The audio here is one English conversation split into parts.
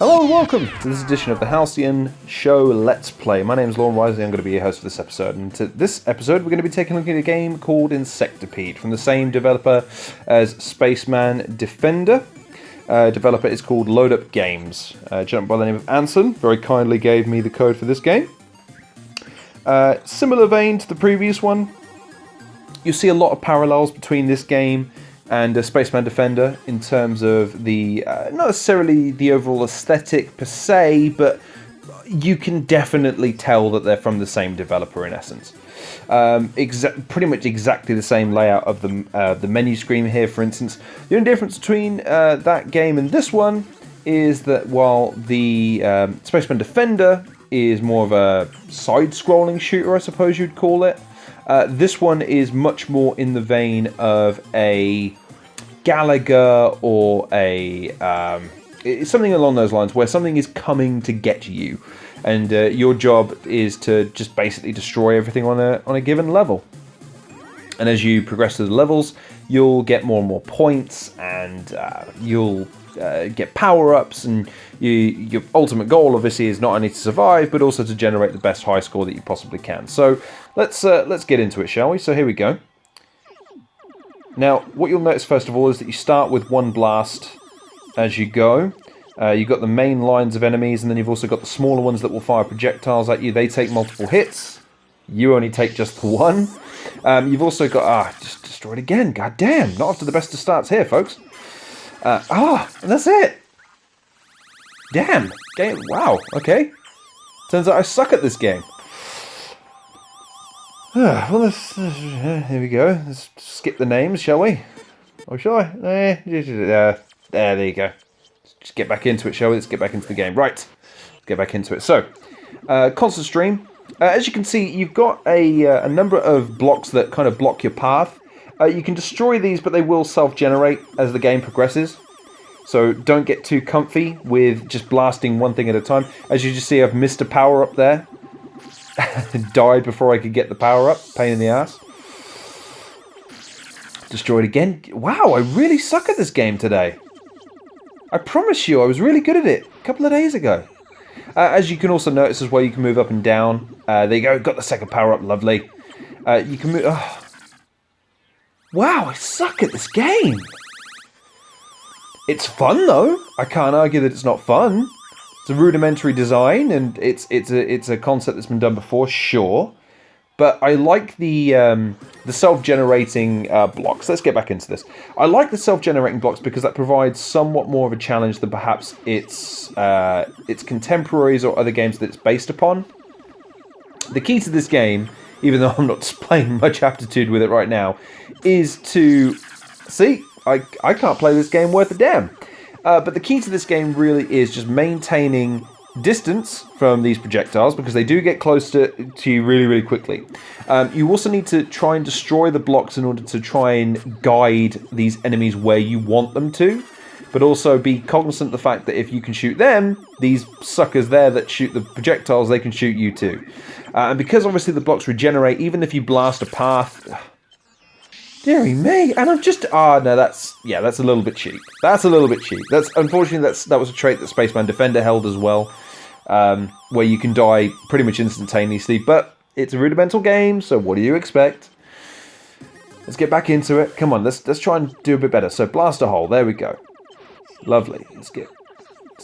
Hello and welcome to this edition of the Halcyon Show Let's Play. My name is Lauren Wisely, I'm going to be your host for this episode, and to this episode we're going to be taking a look at a game called Insectipede from the same developer as Spaceman Defender. Developer is called Load Up Games. A gentleman by the name of Anson very kindly gave me the code for this game. Similar vein to the previous one, you see a lot of parallels between this game and Spaceman Defender in terms of the, not necessarily the overall aesthetic per se, but you can definitely tell that they're from the same developer in essence. Pretty much exactly the same layout of the menu screen here, for instance. The only difference between that game and this one is that while the Spaceman Defender is more of a side-scrolling shooter, I suppose you'd call it, this one is much more in the vein of a Galaga or a something along those lines, where something is coming to get you, and your job is to just basically destroy everything on a given level. And as you progress through the levels, you'll get more and more points, and you'll get power-ups, and your ultimate goal obviously is not only to survive but also to generate the best high score that you possibly can. So let's get into it, shall we? So here we go. Now, what you'll notice first of all is that you start with one blast as you go. You've got the main lines of enemies, and then you've also got the smaller ones that will fire projectiles at you. They take multiple hits. You only take just the one. You've also got... just destroyed again. God damn. Not after the best of starts here, folks. And that's it. Damn. Game. Wow. Okay. Turns out I suck at this game. Well, here we go. Let's skip the names, shall we? Or shall I? There you go. Just get back into it, shall we? Let's get back into the game. Right. Let's get back into it. So, constant stream. As you can see, you've got a number of blocks that kind of block your path. You can destroy these, but they will self-generate as the game progresses. So don't get too comfy with just blasting one thing at a time. As you just see, I've missed a power-up there. Died before I could get the power-up. Pain in the ass. Destroyed again. Wow, I really suck at this game today. I promise you, I was really good at it a couple of days ago. As you can also notice as well, you can move up and down. There you go, got the second power-up, lovely. You can move... Wow, I suck at this game. It's fun though. I can't argue that it's not fun. It's a rudimentary design, and it's a concept that's been done before, sure. But I like the self-generating blocks. Let's get back into this. I like the self-generating blocks because that provides somewhat more of a challenge than perhaps its contemporaries or other games that it's based upon. The key to this game, even though I'm not displaying much aptitude with it right now, is to... See, I can't play this game worth a damn. But the key to this game really is just maintaining distance from these projectiles, because they do get close to you really, really quickly. You also need to try and destroy the blocks in order to try and guide these enemies where you want them to. But also be cognizant of the fact that if you can shoot them, these suckers there that shoot the projectiles, they can shoot you too. And because obviously the blocks regenerate, even if you blast a path... Deary me, and I'm just... no, that's a little bit cheap. That's a little bit cheap. Unfortunately, that was a trait that Spaceman Defender held as well, where you can die pretty much instantaneously, but it's a rudimental game, so what do you expect? Let's get back into it. Come on, let's try and do a bit better. So, blast a hole. There we go. Lovely. Let's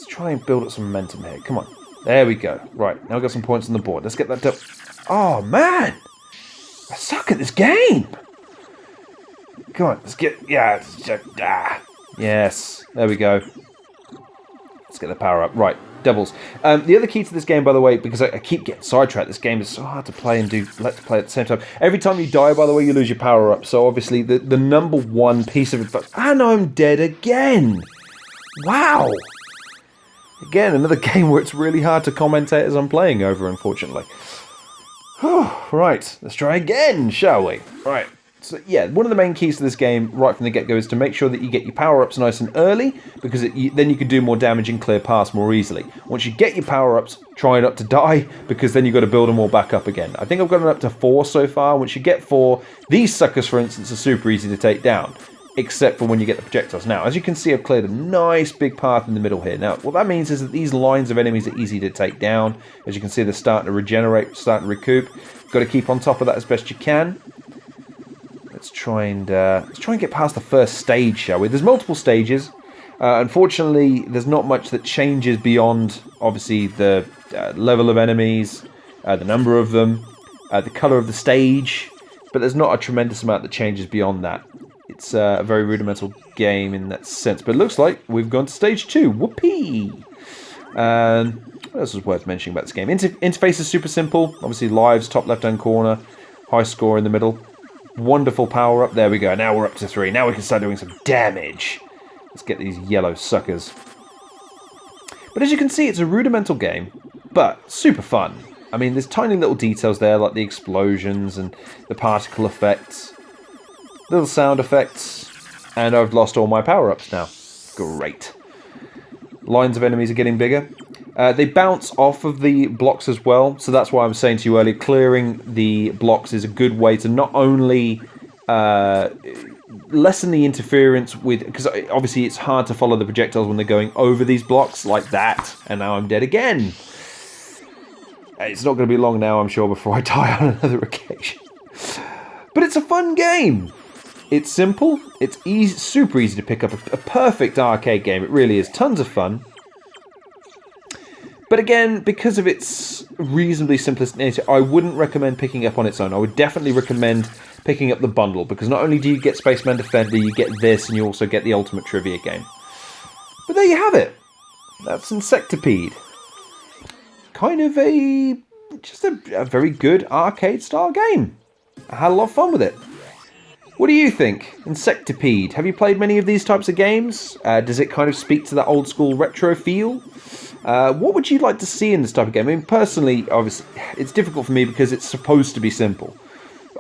try and build up some momentum here. Come on. There we go. Right, now we've got some points on the board. Let's get that done. Oh, man! I suck at this game! Come on, let's get... Yeah. Yes. There we go. Let's get the power up. Right. Doubles. The other key to this game, by the way, because I keep getting sidetracked, this game is so hard to play and do let's play at the same time. Every time you die, by the way, you lose your power up. So obviously the number one piece of advice... And I'm dead again! Wow! Again, another game where it's really hard to commentate as I'm playing over, unfortunately. Right. Let's try again, shall we? Right. So yeah, one of the main keys to this game right from the get-go is to make sure that you get your power-ups nice and early, because then you can do more damage and clear paths more easily. Once you get your power-ups, try not to die, because then you've got to build them all back up again. I think I've gotten up to 4 so far. Once you get 4, these suckers, for instance, are super easy to take down. except for when you get the projectiles. Now, as you can see, I've cleared a nice big path in the middle here. Now, what that means is that these lines of enemies are easy to take down. As you can see, they're starting to regenerate, starting to recoup. Got to keep on top of that as best you can. Let's try and get past the first stage, shall we? There's multiple stages. Unfortunately, there's not much that changes beyond, obviously, the level of enemies, the number of them, the colour of the stage, but there's not a tremendous amount that changes beyond that. It's a very rudimental game in that sense, but it looks like we've gone to stage 2. Whoopee! What else is worth mentioning about this game? Interface is super simple. Obviously, lives, top left-hand corner, high score in the middle. Wonderful power-up. There we go. Now we're up to 3. Now we can start doing some damage. Let's get these yellow suckers. But as you can see, it's a rudimental game, but super fun. I mean, there's tiny little details there, like the explosions and the particle effects. Little sound effects. And I've lost all my power-ups now. Great. Lines of enemies are getting bigger. They bounce off of the blocks as well. So that's why I was saying to you earlier, clearing the blocks is a good way to not only lessen the interference with... Because obviously it's hard to follow the projectiles when they're going over these blocks like that. And now I'm dead again. It's not going to be long now, I'm sure, before I die on another occasion. But it's a fun game. It's simple. It's easy, super easy to pick up. A perfect arcade game. It really is. Tons of fun. But again, because of its reasonably simplistic nature, I wouldn't recommend picking up on its own. I would definitely recommend picking up the bundle, because not only do you get Spaceman Defender, you get this, and you also get the Ultimate Trivia game. But there you have it. That's Insectipede. Kind of just a very good arcade-style game. I had a lot of fun with it. What do you think? Insectipede. Have you played many of these types of games? Does it kind of speak to that old-school retro feel? What would you like to see in this type of game? I mean, personally, obviously, it's difficult for me because it's supposed to be simple.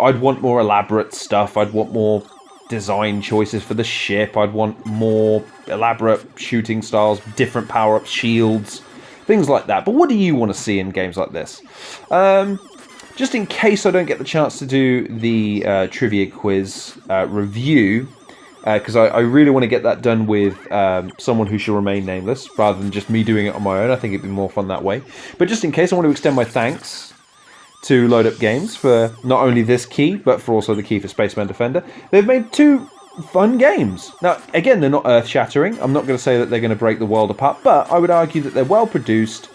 I'd want more elaborate stuff. I'd want more design choices for the ship. I'd want more elaborate shooting styles, different power-ups, shields, things like that. But what do you want to see in games like this? Just in case I don't get the chance to do the trivia quiz review, because I really want to get that done with someone who shall remain nameless, rather than just me doing it on my own. I think it'd be more fun that way. But just in case, I want to extend my thanks to Load Up Games for not only this key, but for also the key for Spaceman Defender. They've made 2 fun games. Now, again, they're not earth-shattering. I'm not going to say that they're going to break the world apart, but I would argue that they're well-produced.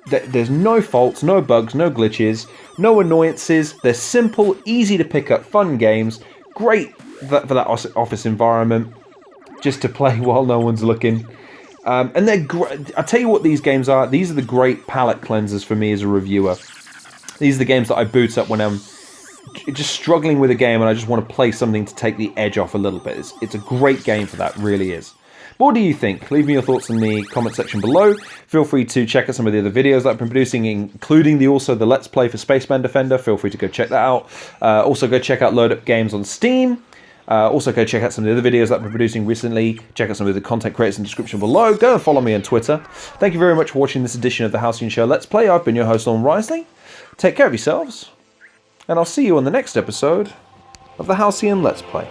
There's no faults, no bugs, no glitches, no annoyances. They're simple, easy to pick up, fun games. Great for that office environment, just to play while no one's looking. And they're great. I'll tell you what these games are. These are the great palate cleansers for me as a reviewer. These are the games that I boot up when I'm just struggling with a game and I just want to play something to take the edge off a little bit. It's a great game for that, really is. But what do you think? Leave me your thoughts in the comment section below. Feel free to check out some of the other videos that I've been producing, including the Let's Play for Spaceman Defender. Feel free to go check that out. Also go check out Load Up Games on Steam. Also go check out some of the other videos that I've been producing recently. Check out some of the content creators in the description below. Go and follow me on Twitter. Thank you very much for watching this edition of the Halcyon Show Let's Play. I've been your host, Lon Risley. Take care of yourselves, and I'll see you on the next episode of the Halcyon Let's Play.